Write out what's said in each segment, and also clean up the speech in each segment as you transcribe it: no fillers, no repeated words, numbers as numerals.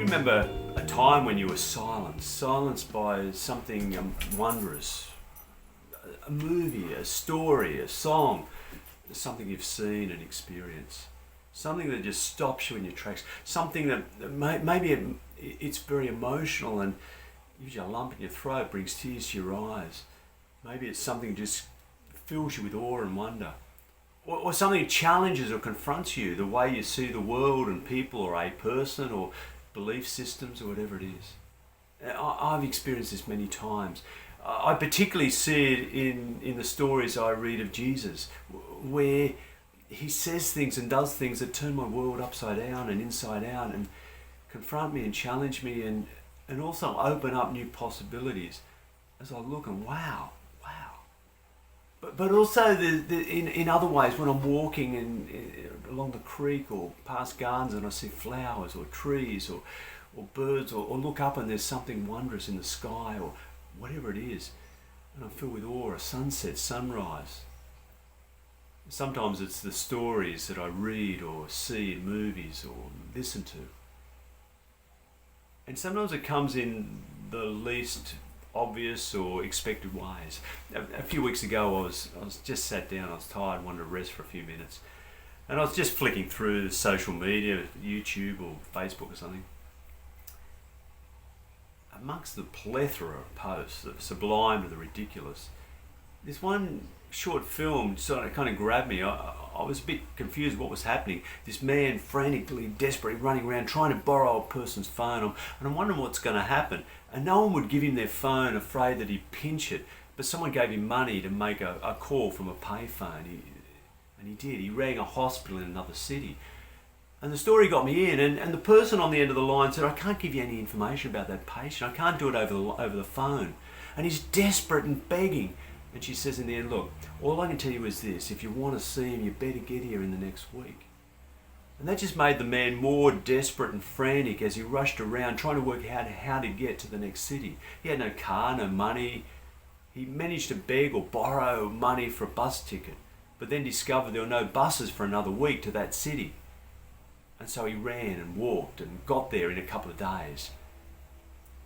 remember a time when you were silenced by something wondrous? A movie, a story, a song, something you've seen and experienced. Something that just stops you in your tracks. Something that maybe it's very emotional and gives you a lump in your throat, brings tears to your eyes. Maybe it's something that just fills you with awe and wonder. Or something that challenges or confronts you, the way you see the world and people or a person or belief systems or whatever it is. I've experienced this many times. I particularly see it in the stories I read of Jesus, where he says things and does things that turn my world upside down and inside out and confront me and challenge me and also open up new possibilities as I look and wow. But also in other ways, when I'm walking along the creek or past gardens and I see flowers or trees or birds or look up and there's something wondrous in the sky or whatever it is, and I'm filled with awe, a sunset, sunrise. Sometimes it's the stories that I read or see in movies or listen to. And sometimes it comes in the least obvious or expected ways. A few weeks ago I was just sat down, I was tired, wanted to rest for a few minutes. And I was just flicking through social media, YouTube or Facebook or something. Amongst the plethora of posts, the sublime to the ridiculous, this one short film sort of kind of grabbed me. I was a bit confused what was happening. This man frantically, desperately running around trying to borrow a person's phone, and I'm wondering what's going to happen. And no one would give him their phone, afraid that he'd pinch it. But someone gave him money to make a call from a payphone. And he did. He rang a hospital in another city. And the story got me in, and the person on the end of the line said, I can't give you any information about that patient. I can't do it over the phone. And he's desperate and begging. And she says in the end, look, all I can tell you is this. If you want to see him, you better get here in the next week. And that just made the man more desperate and frantic as he rushed around trying to work out how to get to the next city. He had no car, no money. He managed to beg or borrow money for a bus ticket, but then discovered there were no buses for another week to that city. And so he ran and walked and got there in a couple of days.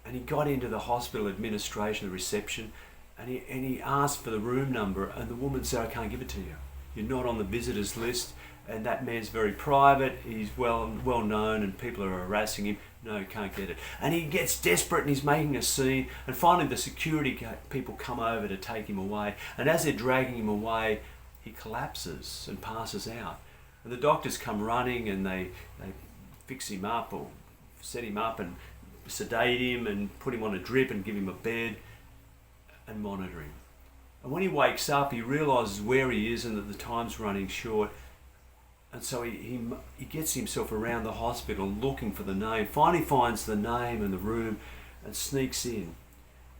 And he got into the hospital administration, the reception, and he asked for the room number, and the woman said, I can't give it to you. You're not on the visitors list, and that man's very private, he's well known, and people are harassing him. No, can't get it. And he gets desperate and he's making a scene, and finally the security people come over to take him away, and as they're dragging him away, he collapses and passes out. And the doctors come running and they fix him up or set him up and sedate him and put him on a drip and give him a bed and monitor him. And when he wakes up, he realises where he is and that the time's running short. And so he gets himself around the hospital looking for the name, finally finds the name and the room and sneaks in.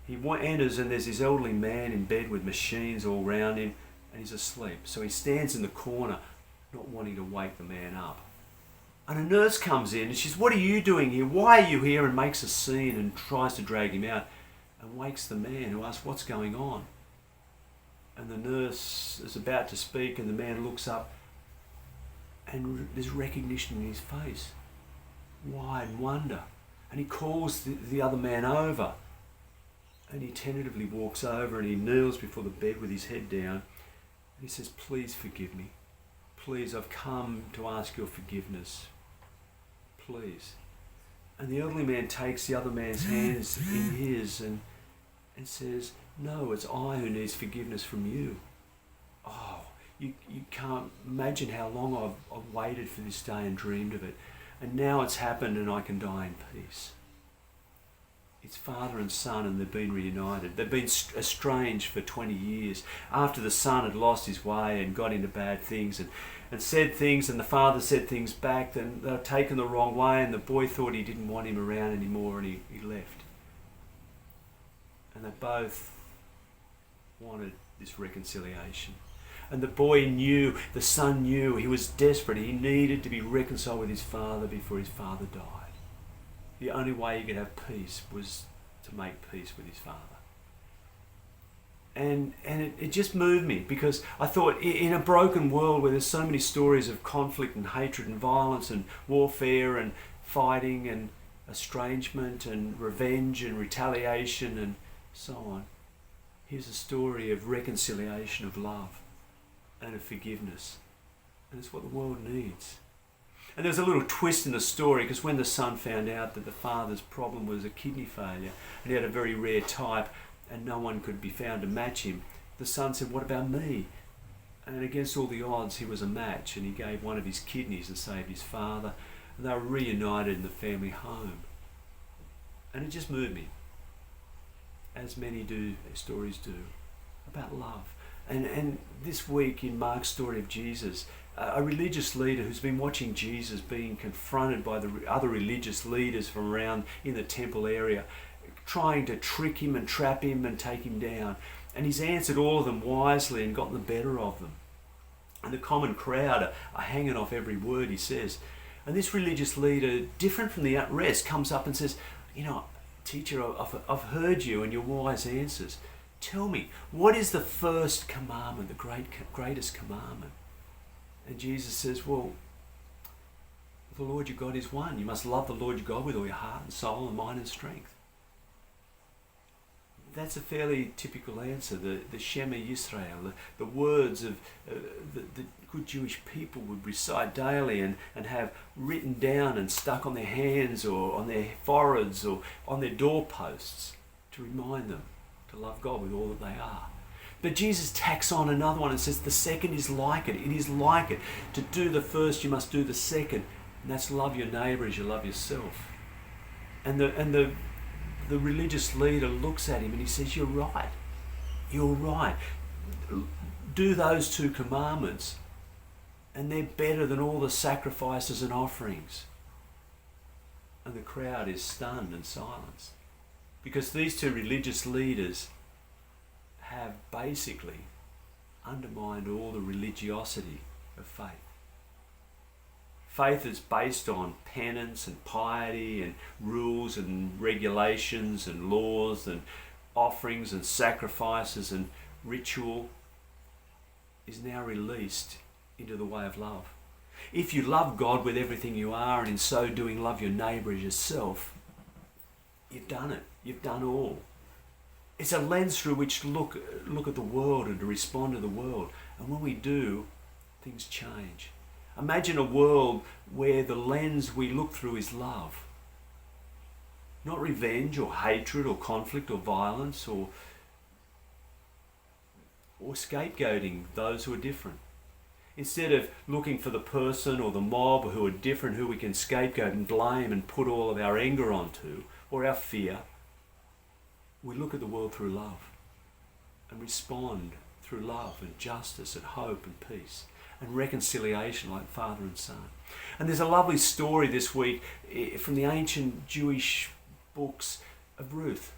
He enters and there's this elderly man in bed with machines all around him and he's asleep. So he stands in the corner not wanting to wake the man up. And a nurse comes in and she says, what are you doing here? Why are you here? And makes a scene and tries to drag him out and wakes the man, who asks, what's going on? And the nurse is about to speak and the man looks up and there's recognition in his face, wide wonder. And he calls the other man over and he tentatively walks over and he kneels before the bed with his head down and he says, please forgive me. Please, I've come to ask your forgiveness. Please. And the elderly man takes the other man's hands in his and says, no, it's I who needs forgiveness from you. Oh, you can't imagine how long I've waited for this day and dreamed of it. And now it's happened and I can die in peace. It's father and son and they've been reunited. They've been estranged for 20 years. After the son had lost his way and got into bad things and said things and the father said things back, then they were taken the wrong way and the boy thought he didn't want him around anymore and he left. And they both wanted this reconciliation. And the boy knew, the son knew, he was desperate. He needed to be reconciled with his father before his father died. The only way he could have peace was to make peace with his father. And it just moved me because I thought in a broken world where there's so many stories of conflict and hatred and violence and warfare and fighting and estrangement and revenge and retaliation and so on. Here's a story of reconciliation, of love and of forgiveness. And it's what the world needs. And there's a little twist in the story, because when the son found out that the father's problem was a kidney failure, and he had a very rare type and no one could be found to match him, the son said, "What about me?" And against all the odds, he was a match, and he gave one of his kidneys and saved his father. And they were reunited in the family home. And it just moved me, as many stories do, about love. And this week in Mark's story of Jesus, a religious leader who's been watching Jesus being confronted by the other religious leaders from around in the temple area, trying to trick him and trap him and take him down. And he's answered all of them wisely and gotten the better of them. And the common crowd are hanging off every word he says. And this religious leader, different from the rest, comes up and says, "You know, teacher, I've heard you and your wise answers. Tell me, what is the first commandment, the greatest commandment?" And Jesus says, "Well, the Lord your God is one. You must love the Lord your God with all your heart and soul and mind and strength." That's a fairly typical answer. The Shema Yisrael, the words of the good Jewish people would recite daily and have written down and stuck on their hands or on their foreheads or on their doorposts to remind them to love God with all that they are. But Jesus tacks on another one and says the second is like it. It is like it. To do the first, you must do the second. And that's love your neighbour as you love yourself. And the religious leader looks at him and he says, "You're right. You're right. Do those two commandments and they're better than all the sacrifices and offerings." And the crowd is stunned and silenced, because these two religious leaders have basically undermined all the religiosity of faith. Faith is based on penance and piety and rules and regulations and laws and offerings and sacrifices and ritual, is now released into the way of love. If you love God with everything you are, and in so doing love your neighbour as yourself, you've done it. You've done all. It's a lens through which to look at the world and to respond to the world. And when we do, things change. Imagine a world where the lens we look through is love. Not revenge or hatred or conflict or violence or scapegoating those who are different. Instead of looking for the person or the mob who are different, who we can scapegoat and blame and put all of our anger onto or our fear, we look at the world through love and respond through love and justice and hope and peace and reconciliation like father and son. And there's a lovely story this week from the ancient Jewish books of Ruth.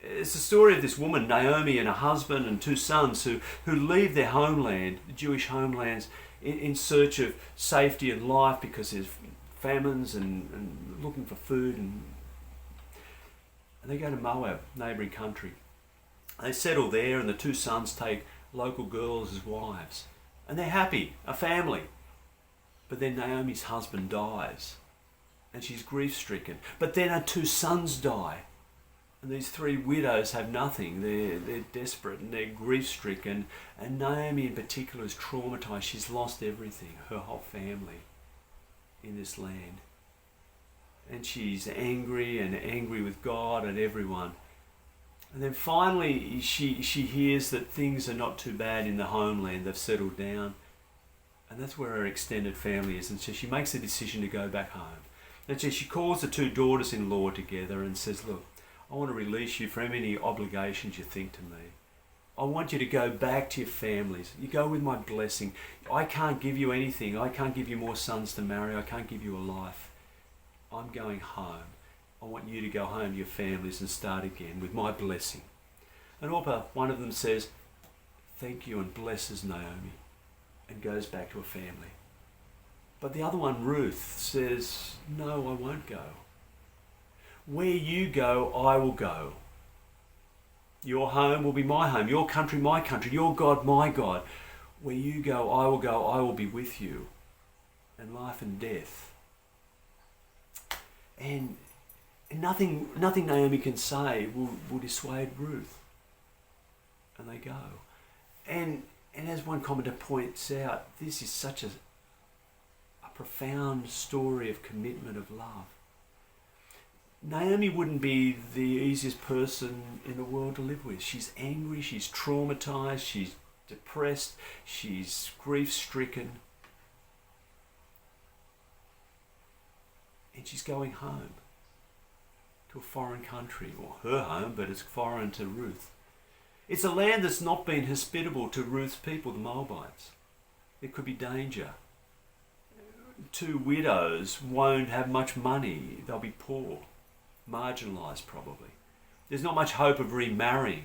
It's the story of this woman, Naomi, and her husband and two sons who leave their homeland, the Jewish homelands, in search of safety and life because there's famines and looking for food. And they go to Moab, neighbouring country. They settle there, and the two sons take local girls as wives. And they're happy, a family. But then Naomi's husband dies, and she's grief-stricken. But then her two sons die. And these three widows have nothing. They're desperate and they're grief-stricken. And Naomi in particular is traumatised. She's lost everything, her whole family in this land. And she's angry with God and everyone. And then finally she hears that things are not too bad in the homeland. They've settled down. And that's where her extended family is. And so she makes a decision to go back home. And so she calls the two daughters-in-law together and says, "Look, I want to release you from any obligations you think to me. I want you to go back to your families. You go with my blessing. I can't give you anything. I can't give you more sons to marry. I can't give you a life. I'm going home. I want you to go home to your families and start again with my blessing." And Orpah, one of them, says, "Thank you," and blesses Naomi and goes back to her family. But the other one, Ruth, says, "No, I won't go. Where you go, I will go. Your home will be my home. Your country, my country. Your God, my God. Where you go, I will go. I will be with you. And life and death." And nothing Naomi can say will dissuade Ruth. And they go. And as one commentator points out, this is such a profound story of commitment, of love. Naomi wouldn't be the easiest person in the world to live with. She's angry, she's traumatized, she's depressed, she's grief-stricken. And she's going home to a foreign country, or her home, but it's foreign to Ruth. It's a land that's not been hospitable to Ruth's people, the Moabites. There could be danger. Two widows won't have much money. They'll be poor, marginalised probably. There's not much hope of remarrying.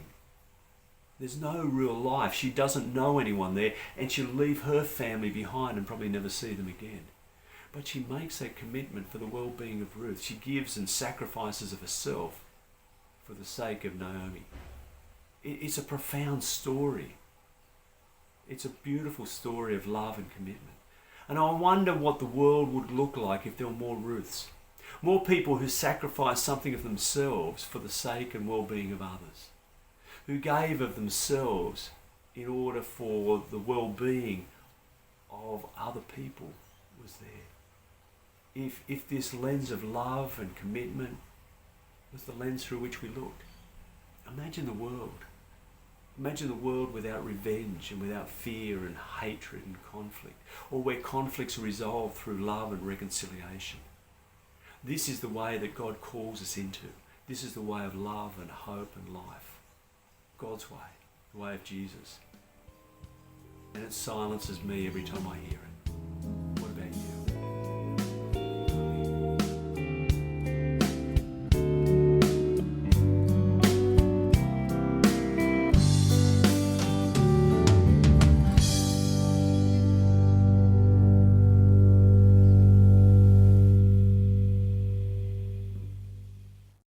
There's no real life. She doesn't know anyone there, and she'll leave her family behind and probably never see them again. But she makes that commitment for the well-being of Ruth. She gives and sacrifices of herself for the sake of Naomi. It's a profound story. It's a beautiful story of love and commitment. And I wonder what the world would look like if there were more Ruths. More people who sacrificed something of themselves for the sake and well-being of others. Who gave of themselves in order for the well-being of other people was there. If this lens of love and commitment was the lens through which we looked, imagine the world. Imagine the world without revenge and without fear and hatred and conflict, or where conflicts are resolved through love and reconciliation. This is the way that God calls us into. This is the way of love and hope and life. God's way, the way of Jesus. And it silences me every time I hear it.